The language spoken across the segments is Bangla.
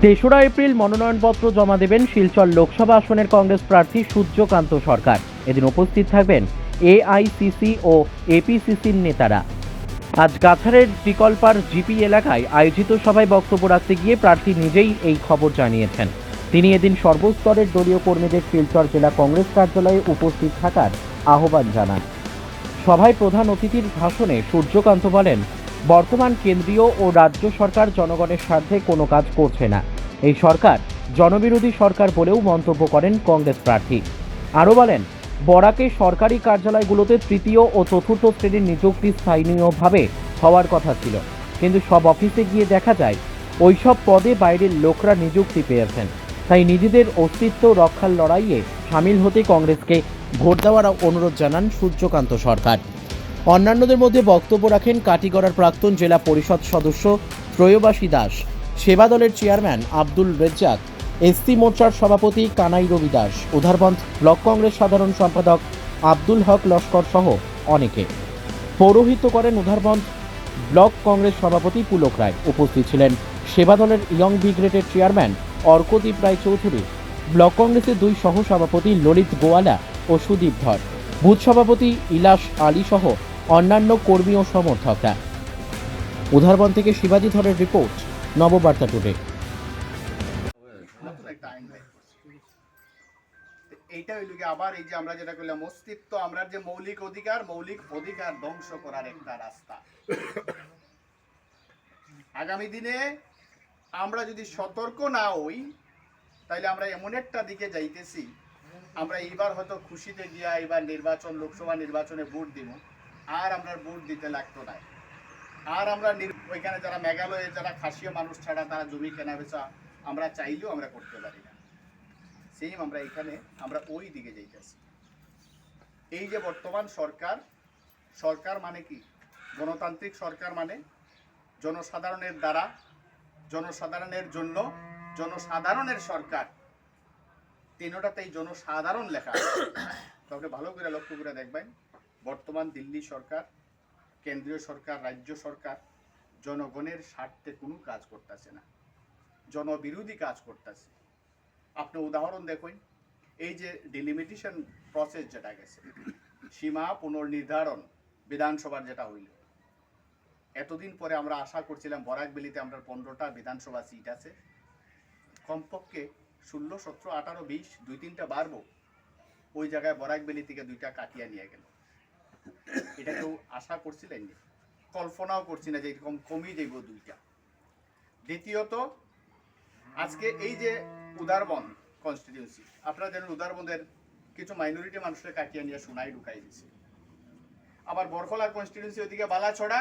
তেসরা এপ্রিল মনোনয়নপত্র জমা দেবেন শিলচর লোকসভা আসনের কংগ্রেস প্রার্থী সূর্যকান্ত সরকার। এদিন উপস্থিত থাকবেন এআইসিসি ও এপিসিসির নেতারা। আজ কাছাড়ের টিকলপার জিপি এলাকায় আয়োজিত সভায় বক্তব্য রাখতে গিয়ে প্রার্থী নিজেই এই খবর জানিয়েছেন। তিনি এদিন সর্বস্তরের দলীয় কর্মীদের শিলচর জেলা কংগ্রেস কার্যালয়ে উপস্থিত থাকার আহ্বান জানান। সভায় প্রধান অতিথির ভাষণে সূর্যকান্ত বলেন, বর্তমান কেন্দ্রীয় ও রাজ্য সরকার জনগণের স্বার্থে কোনো কাজ করছে না। এই সরকার জনবিরোধী সরকার বলেও মন্তব্য করেন কংগ্রেস প্রার্থী। আরও বলেন, বরাকে সরকারি কার্যালয়গুলোতে তৃতীয় ও চতুর্থ শ্রেণীর নিযুক্তি স্থায়ীভাবে হওয়ার কথা ছিল, কিন্তু সব অফিসে গিয়ে দেখা যায় ওইসব পদে বাইরের লোকরা নিযুক্তি পেয়েছেন। তাই নিজেদের অস্তিত্ব রক্ষার লড়াইয়ে সামিল হতে কংগ্রেসকে ভোট দেওয়ার অনুরোধ জানান সূর্যকান্ত সরকার। অন্যান্যদের মধ্যে বক্তব্য রাখেন কাটিগড়ার প্রাক্তন জেলা পরিষদ সদস্য ত্রয়োবাসী দাস, সেবা দলের চেয়ারম্যান আব্দুল রেজ্জাক, এসসি মোর্চার সভাপতি কানাই রবি দাস, উধারবন্দ ব্লক কংগ্রেস সাধারণ সম্পাদক আব্দুল হক লস্কর সহ অনেকে। পৌরোহিত্য করেন উধারবন্দ ব্লক কংগ্রেস সভাপতি পুলক রায়। উপস্থিত ছিলেন সেবা দলের ইয়ং ব্রিগেডের চেয়ারম্যান অর্কদীপ রায় চৌধুরী, ব্লক কংগ্রেসের দুই সহ সভাপতি ললিত গোয়ালা ও সুদীপ ধর, বুথ সভাপতি ইলাশ আলী সহ অন্যান্য কর্মী ও সমর্থকরা। উধারবন্দ থেকে শিবাজি ধরের রিপোর্ট, নববার্তা টুডে। এইটা হইল কি আবার এই যে আমরা যেটা করলাম অস্তিত্ব, আমরা যে মৌলিক অধিকার ধ্বংস করার একটা রাস্তা। আগামী দিনে আমরা যদি সতর্ক না হই, তাইলে আমরা এমন একটা দিকে যাইতেছি, আমরা এইবার হয়তো খুশিতে গিয়া এবার লোকসভা নির্বাচনে ভোট দিব, আর আমরা ভোট দিতে লাগতো না। আর আমরা ওইখানে যারা মেঘালয়ে যারা খাসিয়া মানুষ ছাড়া তারা জমি কেনা বেচা আমরা চাইলেও আমরা করতে পারি না। সেম আমরা এখানে আমরা ওই দিকে যাইতেছি। এই যে বর্তমান সরকার মানে কি? গণতান্ত্রিক সরকার মানে জনসাধারণের দ্বারা, জনসাধারণের জন্য, জনসাধারণের সরকার। তিনটাতেই জনসাধারণ লেখা। তবে ভালো করে লক্ষ্য করে দেখবেন, বর্তমান দিল্লি সরকার, কেন্দ্রীয় সরকার, রাজ্য সরকার জনগণের স্বার্থে কোনো কাজ করতেছে না, জনবিরোধী কাজ করতেছে। আপনি উদাহরণ দেখুন, এই যে ডিলিমিটেশন প্রসেস যেটা গেছে, সীমা পুনর্নির্ধারণ বিধানসভার যেটা হইল, এতদিন পরে আমরা আশা করছিলাম বরাকবেলিতে আমরা 15টা বিধানসভা সিট আছে, কমপক্ষে 16, 17, 18, 20 2-3টা বাড়বো। ওই জায়গায় বরাকবেলি থেকে 2টা কাটিয়ে নিয়ে গেল। এটা কেউ আশা করছিলেন না, কল্পনাও করছি না যে এরকম কমই যাইব 2টা। দ্বিতীয়ত, আজকে এই যে উধারবন্দ কনস্টিটিউন্সি, আপনারা জানেন উধারবন্দের কিছু মাইনরিটি মানুষের কাটিয়ে নিয়ে সোনাই ঢুকাই দিচ্ছে। আবার বরখলার কনস্টিটিউন্সি ওইদিকে বালাছড়া,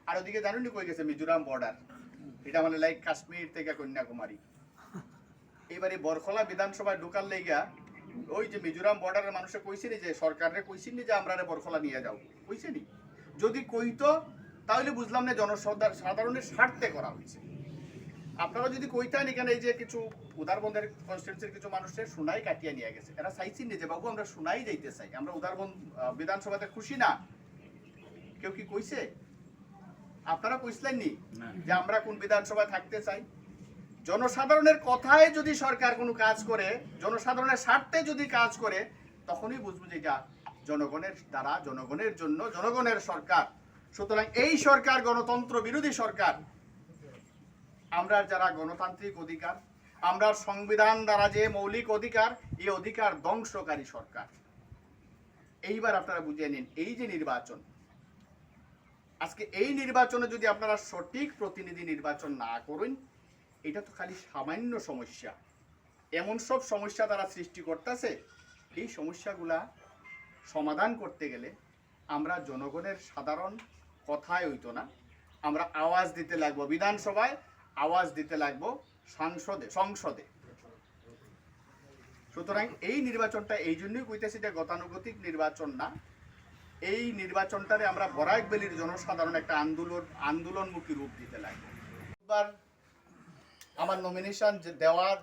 আর ওদিকে জানেন কই গেছে মিজোরাম বর্ডার, এটা মানে লাইক কাশ্মীর থেকে কন্যাকুমারী। এবারে বরখলা বিধানসভায় ঢুকার লেগা ওই যে মিজোরাম বর্ডারের মানুষে কইছেনি যে সরকারে কইছেনি যে আমরা বরখলা নিয়ে যাও, কইছেনি? যদি কইতো তাহলে বুঝলাম না জনসাধারণের স্বার্থে করা হয়েছে। আপনারা যদি কইতেন এখানে এই যে কিছু উধারবন্দের কনস্টিটিউন্সির কিছু মানুষের সোনাই কাটিয়ে নিয়ে গেছে, এরা চাইছেন যে বাবু আমরা সোনাই যাইতে চাই, আমরা উধারবন্দ বিধানসভাতে খুশি না, কেউ কি কইছে? আপনারা কইছিলেন নি যে আমরা কোন বিধানসভায় থাকতে চাই? জনসাধারণের কথায় যদি সরকার কোনো কাজ করে, জনসাধারণের স্বার্থে যদি কাজ করে, তখনই বুঝবো যে এটা জনগণের দ্বারা, জনগণের জন্য, জনগণের সরকার। সুতরাং এই সরকার গণতন্ত্র বিরোধী সরকার। আমরা যারা গণতান্ত্রিক অধিকার, আমরা সংবিধান দ্বারা যে মৌলিক অধিকার, এই অধিকার ধ্বংসকারী সরকার। এইবার আপনারা বুঝিয়ে নিন, এই যে নির্বাচন, আজকে এই নির্বাচনে যদি আপনারা সঠিক প্রতিনিধি নির্বাচন না করেন, এটা তো খালি সামান্য সমস্যা, এমন সব সমস্যা তারা সৃষ্টি করতেছে। এই সমস্যাগুলা সমাধান করতে গেলে আমরা জনগণের সাধারণ কথায় হইতো না, আমরা আওয়াজ দিতে লাগবো বিধানসভায়, আওয়াজ দিতে লাগবো সংসদে। সুতরাং এই নির্বাচনটা এই জন্যই কইতেছি যে গতানুগতিক নির্বাচন না, এই নির্বাচনটারে আমরা বরাকবেলির জনসাধারণ একটা আন্দোলনমুখী রূপ দিতে লাগবে। এবার আমার নমিনেশন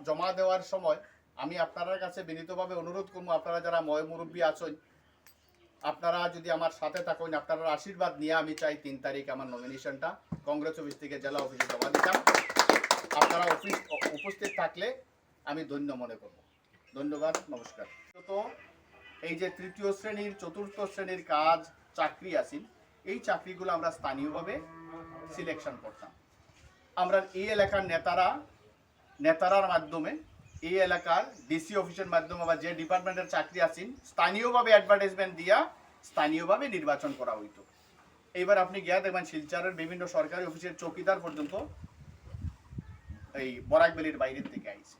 জমা দেওয়ার সময় আমি আপনার কাছে বিনীতভাবে অনুরোধ করবো, আপনারা যারা মুরব্বী আছেন, আপনারা যদি আমার সাথে থাকেন, আপনারা আশীর্বাদ নিয়ে আমি চাই 3 তারিখ আমার নমিনেশনটা কংগ্রেস অফিস থেকে জেলা অফিসে জমা দিতাম। আপনারা উপস্থিত থাকলে আমি ধন্য মনে করব। ধন্যবাদ, নমস্কার। তো এই যে তৃতীয় শ্রেণীর, চতুর্থ শ্রেণীর কাজ চাকরি আছেন, এই চাকরিগুলো আমরা স্থানীয়ভাবে সিলেকশন করতাম। আমরা এই এলাকার নেতারার মাধ্যমে, এই এলাকার ডিসি অফিসের মাধ্যমে বা যে ডিপার্টমেন্টের চাকরি আছেন, স্থানীয়ভাবে অ্যাডভার্টাইজমেন্ট দিয়া স্থানীয়ভাবে নির্বাচন করা হইতো। এইবার আপনি গিয়া দেখবেন শিলচরের বিভিন্ন সরকারি অফিসের চৌকিদার পর্যন্ত এই বরাকবেলির বাইরের থেকে আইছে।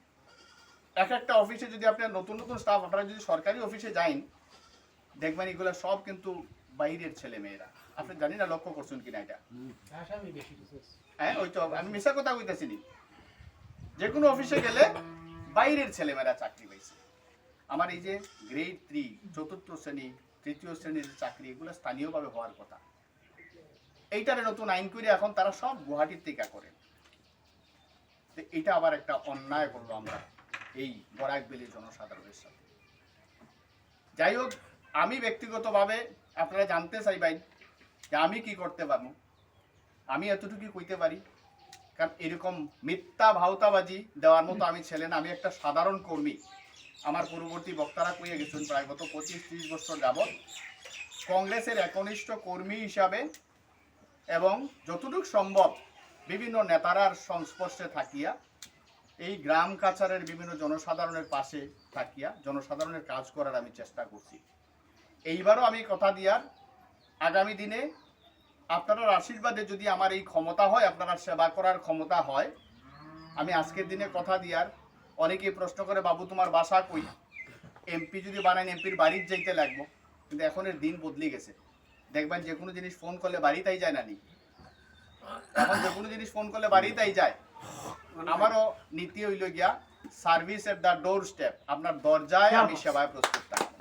এক একটা অফিসে যদি আপনার নতুন নতুন স্টাফ, আপনারা যদি সরকারি অফিসে যান, দেখবেন এগুলো সব কিন্তু বাইরের ছেলে মেয়েরা। আপনি জানি না, লক্ষ্য করছেন কিনা এটা? হ্যাঁ, ওই তো আমি মিশা কথা কইতেছি নি। যে কোনো অফিসে গেলে বাইরের ছেলেমেয়েরা চাকরি পাইছে। আমার এই যে গ্রেড 3, চতুর্থ শ্রেণী, তৃতীয় শ্রেণীর চাকরি, এগুলো স্থানীয়ভাবে হওয়ার কথা। এইটারে নতুন আইন করে এখন তারা সব গুয়াহাটির থেকে করে। এটা আবার একটা অন্যায় করলো আমরা এই বরাকবেলির জনসাধারণের সাথে। যাই হোক, আমি ব্যক্তিগতভাবে আপনারা জানতে চাইবেন যে আমি কি করতে পারবো। আমি এতটুকু কইতে পারি, কারণ এরকম মিথ্যা ভাওতাবাজি দেওয়ার মতো আমি ছেলে না। আমি একটা সাধারণ কর্মী। আমার পূর্ববর্তী বক্তারা কইয়ে গেছেন, প্রায় গত 25-30 বছর যাবৎ কংগ্রেসের একনিষ্ঠ কর্মী হিসাবে এবং যতটুকু সম্ভব বিভিন্ন নেতারার সংস্পর্শে থাকিয়া, এই গ্রাম কাছারের বিভিন্ন জনসাধারণের পাশে থাকিয়া জনসাধারণের কাজ করার আমি চেষ্টা করছি। এইবারও আমি কথা দিয়ার, আগামী দিনে আপনার আশীর্বাদে যদি আমার এই ক্ষমতা হয়, আপনারা সেবা করার ক্ষমতা হয়, আমি আজকের দিনে কথা দিয়ার, অনেকেই প্রশ্ন করে বাবু তোমার বাসা কই, এমপি যদি বানান এমপির বাড়ির যাইতে লাগবো। কিন্তু এখন এর দিন বদলে গেছে। দেখবেন যে কোনো জিনিস ফোন করলে বাড়িতেই যায় না নি, এখন যে কোনো জিনিস ফোন করলে বাড়িতেই যায়। আমারও নীতি হইল গিয়া service at the door step, আপনার দরজায় আমি সেবায় প্রস্তুত থাকবো।